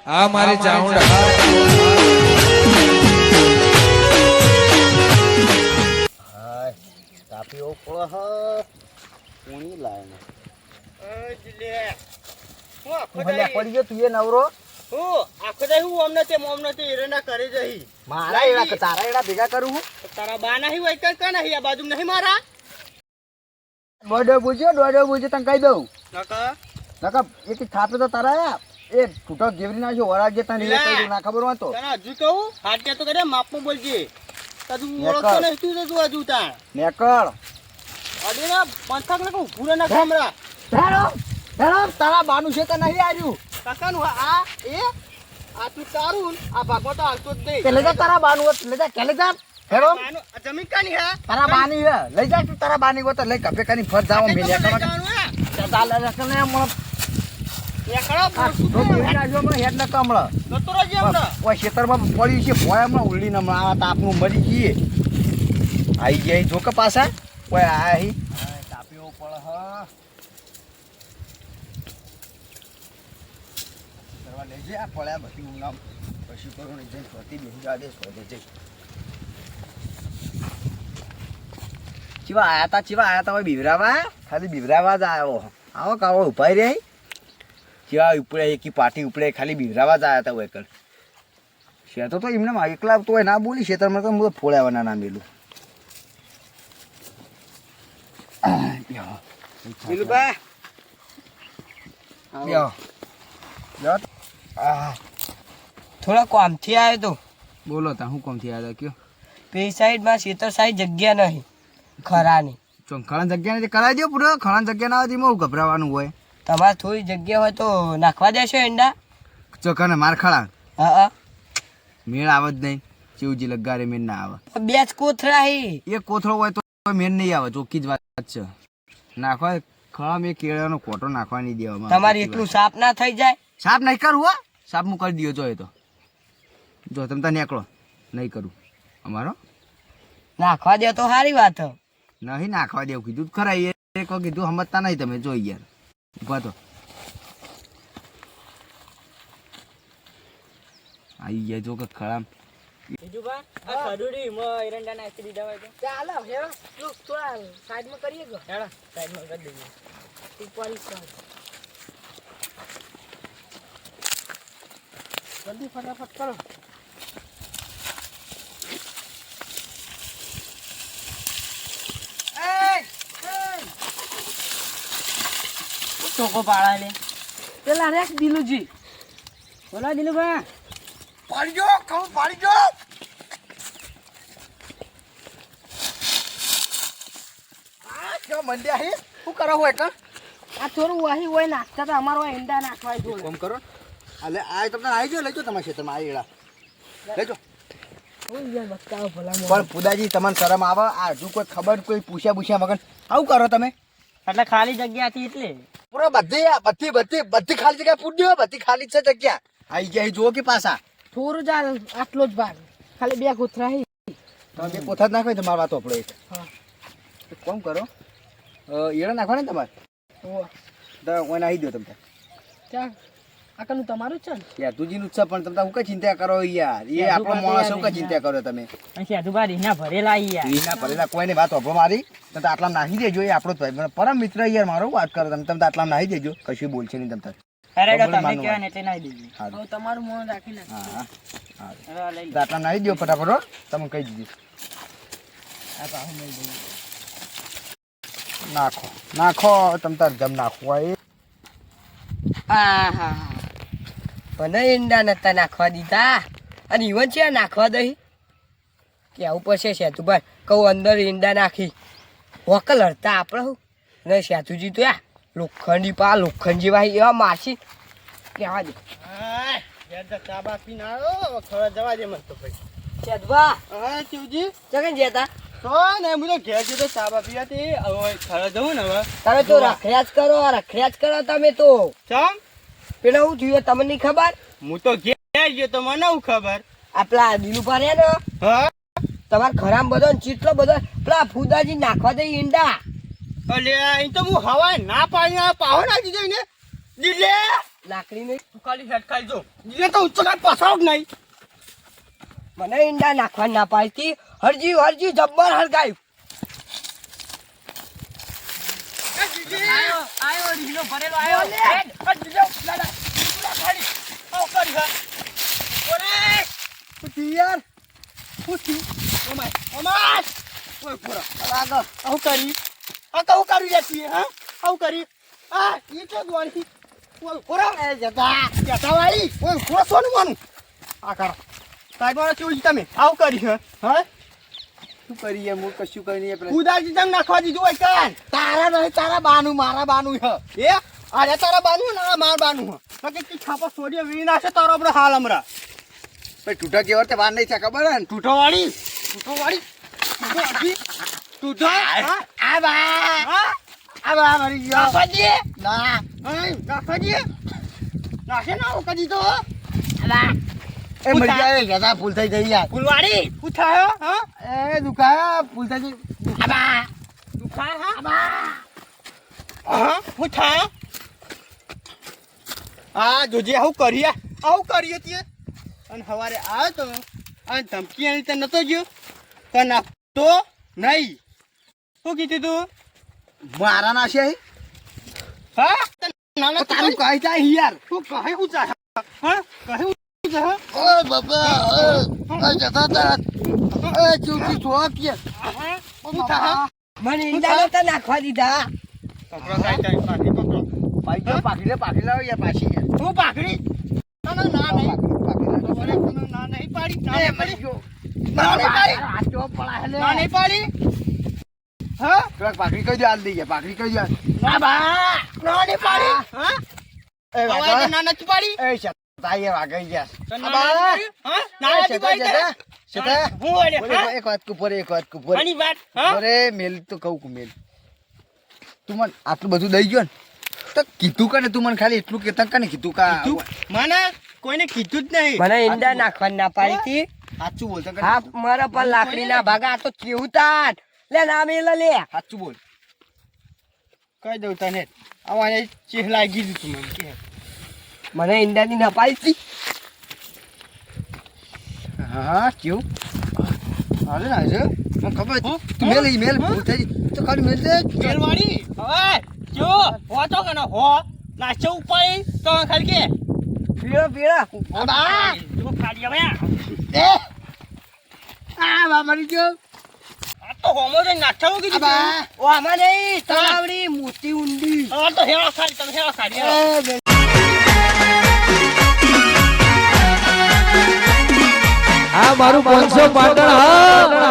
આ મારી ચાઉંડા હાય તાપી ઓ પડે હ કોણી લાય ને લે હું આખો ભલે પડી ગયો તું એ નવરો હું આખો દે હું અમને તે એરંડા કરે જઈ મારા એડા તારા એડા ભેગા કરું હું તારા બા નહીં હોય કઈ નહીં આ બાજુ નહીં મારા દોડો બુજો તને કહી દઉં નકા નકા એક થાપે તો તારા એ ફૂટો ગેવરી નાખ્યો વરાગ જે તને એ કહી ના ખબર હોય તો તને હજુ કહું હાથ કે તો કરે માપમાં બોલજે તું ઓળખતો નહીં તું તો તું હજુ તા નેકળ અડે ના પંથક ને કહું ભૂરે ના ખામરા હેલો તારા બાનું છે કે નહીં આવ્યું કાકાનું આ એ આ તું તારું આ ભાગમાં તો હાલતો જ નહીં કે લે જા તારા બાનું હોત લે જા કે લે જા હેલો માનો જમીન કાની હે તારા બાની હે લઈ જા તું તારા બાની ગો તો લઈ કપે કાની ફર જાવ મે લે કર ચાલ લે કર ને મળ એકડો તો ગેવરી નાખ્યો મને હેડ ન કમળ નતરો જે હમણે ઓય ખેતરમાં પડ્યું છે ભોયામાં ઉલ્લી ન આ તાપનું મરી ગઈ આઈ જાય જો કે પાછા ઓય આહી તાપ્યો પડ હ કરવા લઈ જાય આ પડ્યા બધી ઊંઘામ પછી કરું ને જઈ સ્વતી બેસી જા દે સ્વતે જઈ ચીવા આયા તા બીવરાવા ખાલી બીવરાવા જ આવ્યો આવો કાવો ઉપાય રે ચીવા ઉપડે એકી પાટી ઉપડે ખાલી બીવરાવા જ આવ્યા તા એકલ શેતો તો એમને એકલા તો ના બોલી શેતરમાં તો હું ફોડાવાના ના મેલું દિલુબા થોડા કોમથી આવ્યો તો બોલો તા હું કોમથી આવ્યા કયો પે સાઈડમાં શેતર સાઈડ જગ્યા નહીં ખરાની ખણા જગ્યા નથી કરાવી દો પૂરો ખણા જગ્યા ના હતી બહુ ગભરાવાનું હોય તમારે થોડી જગ્યા હોય તો નાખવા દેશો એંડા ચોખાને માર ખડા હા મેળ આવે જ નહીં ચીવજી લગારે મેળ ના આવે બે જ કોથળા હી એક કોથળો હોય તો મેળ નહીં આવે ચોખ્ખી જ વાત છે નાખવા ખળા મેં કેળાનો કોટો નાખવા નહીં દેવામાં તમારે એટલું સાફ ના થઈ જાય સાફ નહીં કરું હો સાફ હું કરી દો જો એ તો જો તમે ત્યાં નીકળો નહીં કરું અમારો નાખવા દે તો સારી વાત નહીં નાખવા દેવું કીધું જ ખરા એક વખત કીધું સમજતા નહીં તમે જોઈ યાર ઉભા તો આવી ગયા જો કે ખળામ ચાલો હેડો થોડા સાઈડમાં કરીએ ગો હેડો સાઈડમાં કરી દઈએ ઉપર જલ્દી ફટાફટ કરો ચોકો પાડા લે પેલા રેક દિલુજી બોલા દિલુભાઈ પાડી જો કહું પાડી જો ક્યાં મંડ્યા હે શું કરો હોય કા આ થોડું વાહી હોય નાખતા તો અમારો ઈંડા નાખવા જોડે કોમ કરો અલે આ તમને આવી જો લેજો તમારા ક્ષેત્રમાં આવી એડા લેજો બતાવો ભલા પણ પુદાજી તમને શરમ આવે આ હજુ કોઈ ખબર કોઈ પૂછ્યા વગર આવું કરો તમે એટલે ખાલી જગ્યા હતી એટલે પૂરો બધી ખાલી જગ્યા પૂછ્યો બધી ખાલી છે જગ્યા આવી ગયા જો કે પાછા થોડું જ આટલો જ ભાગ ખાલી બે કોથરા તમે બે કોથા જ નાખો તમારી વાત આપણે એક કોમ કરો એડા નાખવા ને તમારે તો ઓને આવી દો તમે ત્યાં આકાનું તમારું છે ને યાર તુજીનું છે પણ તમે હું કઈ ચિંતા કરો યાર એ આપણો માણસ હું કઈ ચિંતા કરો તમે રીના ભરેલા રીના ભરેલા કોઈને વાત ઓભો મારી તમે તો આટલા નાખી દેજો એ આપણો જ ભાઈ મને પરમ મિત્ર યાર મારો વાત કરો તમે તો આટલા નાખી દેજો કશું બોલશે નહીં તમે તમારું મોં રાખી હા આટલા નાખી દો ફટાફટ તમે કહી દીધું નાખો તમે તાર જમ નાખવા એ મને ઈંડા નતા નાખવા દીધા અને ઈવન છે નાખવા દઈ કેવું પડશે સેતુભાઈ કહું અંદર ઈંડા નાખી વકલ હડતા આપણે હું અને સેતુજી તો યા લોખંડ જેવા એવા માસી કહેવા દે જવા દે મને તો ભાઈ સેતુભા હા શિવજી જગન જતા તો ને મુજો ઘેર જતો સાબા પીવાથી હવે ખરા જવું ને હવે તમે તો રખડ્યા જ કરો તમે તો ચમ પેલા હું થયું તમને નહીં ખબર હું તો ઘેર ગયો તો મને હું ખબર આપલા દિલુભા રે ને હા તમાર ખરામ બધો ચીટલો બધો પેલા ફુદાજી નાખવા દે ઈંડા અલે અહીં તો હું હવા ના પાણી પાહો નાખી દઈ ને દિલે લાકડી નહીં તું ખાલી હેડ ખાઈ જો એ તો ઉચ્ચ કાંઈ પસાવ જ નહીં. મને ઈંડા નાખવા ના પાડતી હરજી હરજી જબ્બર હરગાયું આયો રીલો ભરેલો આયો હેડ જીજો લાડા ખાલી આવ કરી હા ઓરે તું યાર ઓમાય ઓમાય ઓય પૂરા આગળ આવ કરી આ કહું કરી જતી હા આવ કરી આ ઈ તો દોડી ઓય પૂરા એ જતા જતા વાળી ઓય પૂરા સોનું માનું આ કર સાહેબ મારા ચોઈ તમે આવ કરી હા શું કરીએ હું કશું કરી નહીં પેલા ઉદાજી તમ નાખવા દીધું હોય કાન તારા નહીં તારા બાનું મારા બાનું છે એ અરે તારા બાનું ના માર બાનું હા કે કી છાપા સોડિયા વી નાખે તારો આપણે હાલ હમરા ભાઈ તૂટા કેવા તે વાર નહીં છે ખબર હે ને ટૂટો વાળી ટૂટો હા આ બા હા આ બા મરી ગયો નાખવાજી ના નાખવાજી નાખે ના હું કદી તો બા એ મરી જાય ગધા ફૂલ થઈ ગઈ યાર ફૂલવાડી ઉઠાયો હા એ દુખા ફૂલ થઈ ગઈ આ બા દુખાય હા બા હા ઉઠા આ જોજે આવું કરીએ તે અને સવારે આવ્યો તો અને ધમકી આની તે નતો ગયો તો નાખતો નહીં શું કીધું તું મારા નાશે હા નાના તારું કહી જાય યાર તું કહે હું ચાહ હા કહે હું ચાહ ઓય બાબા ઓય જતા તારા ઓય ચૂકી છો કે હું ચાહ મને ઈંડા નતા નાખવા દીધા પકડો કાઈ પાકી પકડો પાકી લાવ યાર પાછી યાર હું પાકડી ના નહીં ના નહીં પાડી ના નહીં પાડી ના નહીં પાડી આચો પડા હેલે ના નહીં પાડી હા થોડાક પાકડી કહી દે હાલ દઈએ પાકડી કહી દે ના બા ના નહીં પાડી હા એ હવે વાગા ના નથી પાડી એ શતાઈએ વાગઈ ગયા હા ના નથી પાડી શતા હું ઓલે હા એક વાત કુપર આની વાત હા અરે મેલ તો કહું કુ મેલ તું મને આટલું બધું દઈ ગયો ને તો કીધું કે ને તું મને ખાલી એટલું કેતા કે ને કીધું કા મને કોઈને કીધું જ નહીં મને ઈંડા નાખવા ના પાડી સાચું બોલ તને હા મારા પર લાકડી ના ભાગા આ તો કેવું તાન લે ના મેલ લે સાચું બોલ કહી દઉં તને આવા ચેહ લાગી દીધું મને કે મને ઈંડાની ના પાડી હા કેવું હાલે ના છે મને ખબર તું મેલ ભૂલ થઈ તો ખાલી મેલ દે મેલવાડી હવે જો હો તો કે હો નાચો ઉપાય તો ખાલી કે પીળો બા જો ખાલી હવે એ આ બા મરી ગયો આ તો હોમો જે નાચો કીધું બા ઓ આમાં નહીં તળાવડી મોટી ઊંડી આ તો હેવા ખાલી તમે હેવા ખાલી આ મારું 500 પાટણ હા